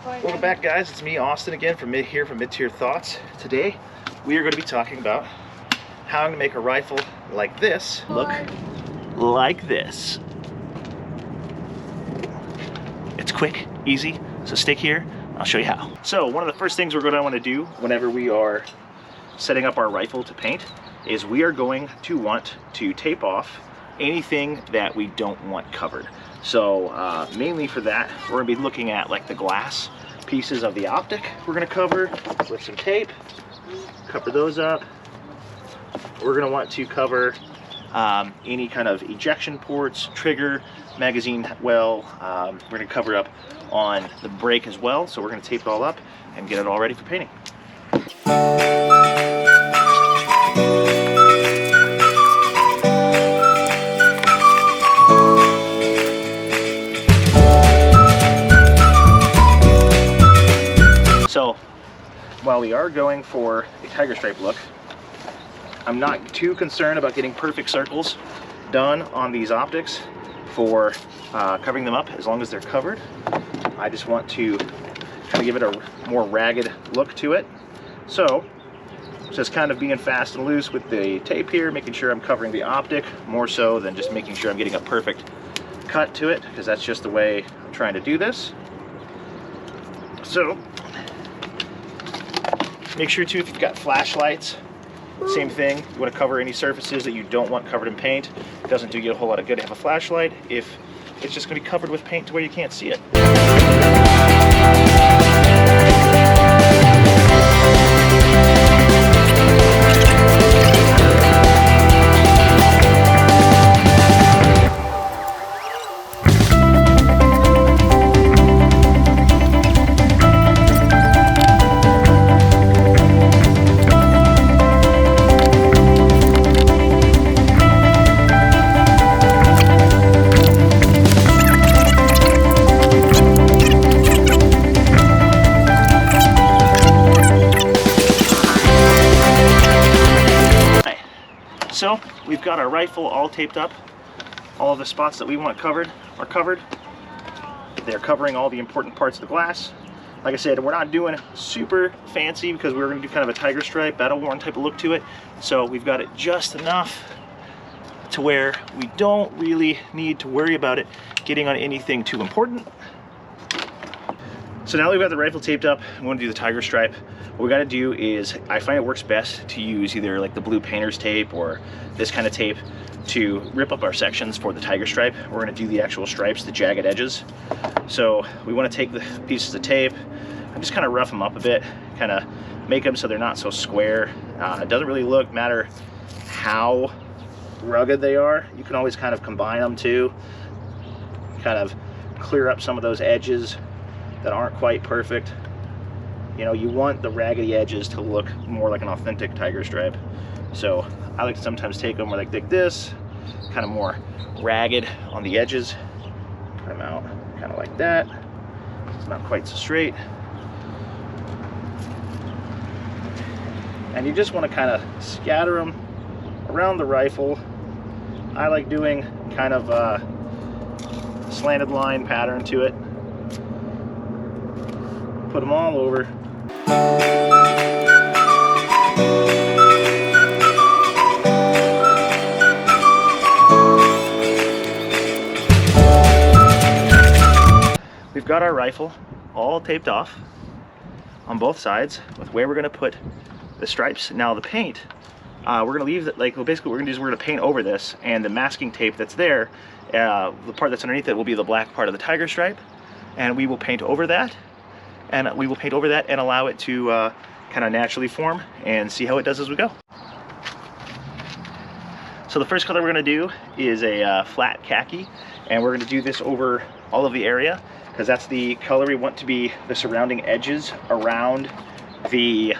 Welcome back, guys. It's me, Austin, again from Mid-Tier Thoughts. Today we are going to be talking about how to make a rifle like this look like this. It's quick, easy, so stick here. I'll show you how. So one of the first things we're going to want to do whenever we are setting up our rifle to paint is we are going to want to tape off anything that we don't want covered. So mainly for that, we're going to be looking at like the glass pieces of the optic we're going to cover with some tape. Cover those up. We're going to want to cover any kind of ejection ports, trigger, magazine well. We're going to cover up on the brake as well. So we're going to tape it all up and get it all ready for painting. So while we are going for a tiger stripe look, I'm not too concerned about getting perfect circles done on these optics for covering them up as long as they're covered. I just want to kind of give it a more ragged look to it. So just kind of being fast and loose with the tape here, making sure I'm covering the optic more so than just making sure I'm getting a perfect cut to it, because that's just the way I'm trying to do this. So make sure too, if you've got flashlights, same thing. You want to cover any surfaces that you don't want covered in paint. It doesn't do you a whole lot of good to have a flashlight if it's just going to be covered with paint to where you can't see it. So we've got our rifle all taped up. All of the spots that we want covered are covered. They're covering all the important parts of the glass. Like I said, we're not doing super fancy because we're going to do kind of a tiger stripe, battle worn type of look to it. So we've got it just enough to where we don't really need to worry about it getting on anything too important. So now that we've got the rifle taped up, we want to do the tiger stripe. What we got to do is, I find it works best to use either like the blue painter's tape or this kind of tape to rip up our sections for the tiger stripe. We're going to do the actual stripes, the jagged edges. So we want to take the pieces of tape and just kind of rough them up a bit, kind of make them so they're not so square. It doesn't really matter how rugged they are. You can always kind of combine them too, kind of clear up some of those edges that aren't quite perfect. You know, you want the raggedy edges to look more like an authentic tiger stripe. So I like to sometimes take them like this, kind of more ragged on the edges. Cut them out kind of like that. It's not quite so straight. And you just want to kind of scatter them around the rifle. I like doing kind of a slanted line pattern to it. Put them all over. We've got our rifle all taped off on both sides with where we're going to put the stripes. Now the paint, we're going to leave it like, well, basically what we're going to do is we're going to paint over this, and the masking tape that's there, the part that's underneath it will be the black part of the tiger stripe, and we will paint over that. And we will paint over that and allow it to kind of naturally form and see how it does as we go. So the first color we're going to do is a flat khaki, and we're going to do this over all of the area because that's the color we want to be the surrounding edges around the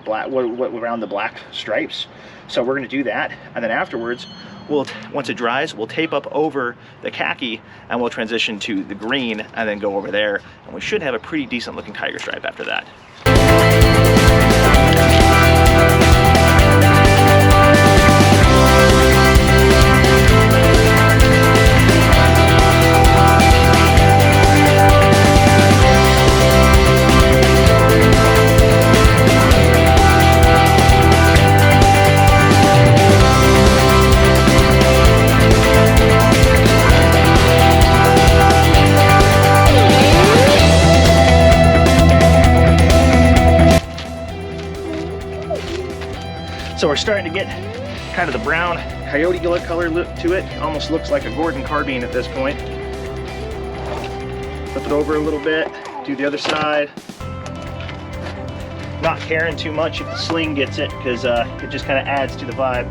around the black stripes. So we're going to do that, and then afterwards once it dries, we'll tape up over the khaki and we'll transition to the green and then go over there, and we should have a pretty decent looking tiger stripe after that. So we're starting to get kind of the brown coyote color look to it. Almost looks like a Gordon carbine at this point. Flip it over a little bit, do the other side. Not caring too much if the sling gets it, because it just kind of adds to the vibe.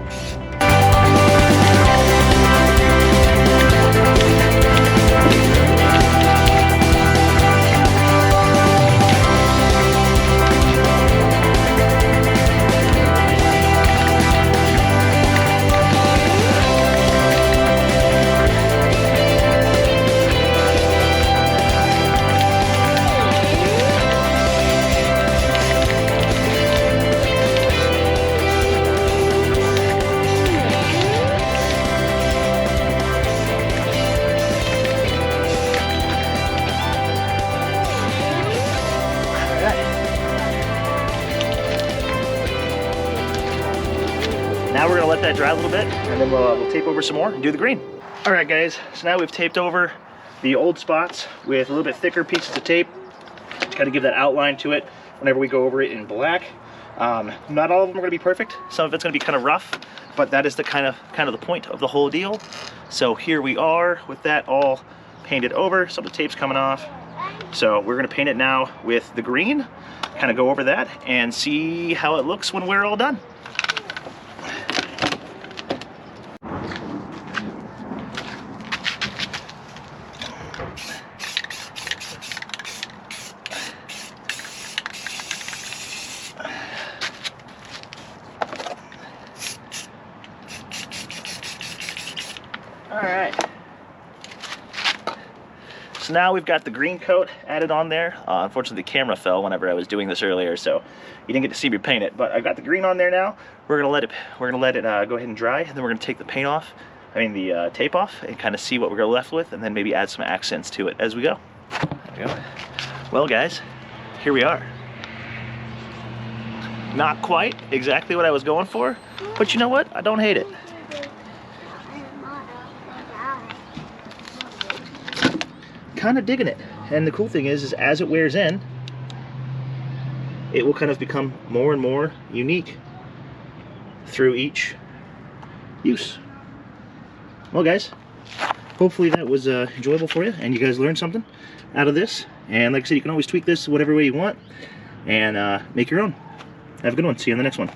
Now we're gonna let that dry a little bit, and then we'll tape over some more and do the green. All right, guys, so now we've taped over the old spots with a little bit thicker pieces of tape. Kind of give that outline to it whenever we go over it in black. Not all of them are gonna be perfect. Some of it's gonna be kind of rough, but that is the kind of the point of the whole deal. So here we are with that all painted over. Some of the tape's coming off. So we're gonna paint it now with the green, kind of go over that and see how it looks when we're all done. All right, so now we've got the green coat added on there. Unfortunately, the camera fell whenever I was doing this earlier, so you didn't get to see me paint it. But I got the green on there now. We're gonna let it go ahead and dry, and then we're gonna take the paint off. The tape off, and kind of see what we're left with, and then maybe add some accents to it as we go. There we go. Well, guys, here we are. Not quite exactly what I was going for, but you know what? I don't hate it. Kind of digging it. And the cool thing is as it wears in, it will kind of become more and more unique through each use. Well, guys, hopefully that was enjoyable for you, and you guys learned something out of this. And like I said, you can always tweak this whatever way you want and make your own. Have a good one. See you on the next one.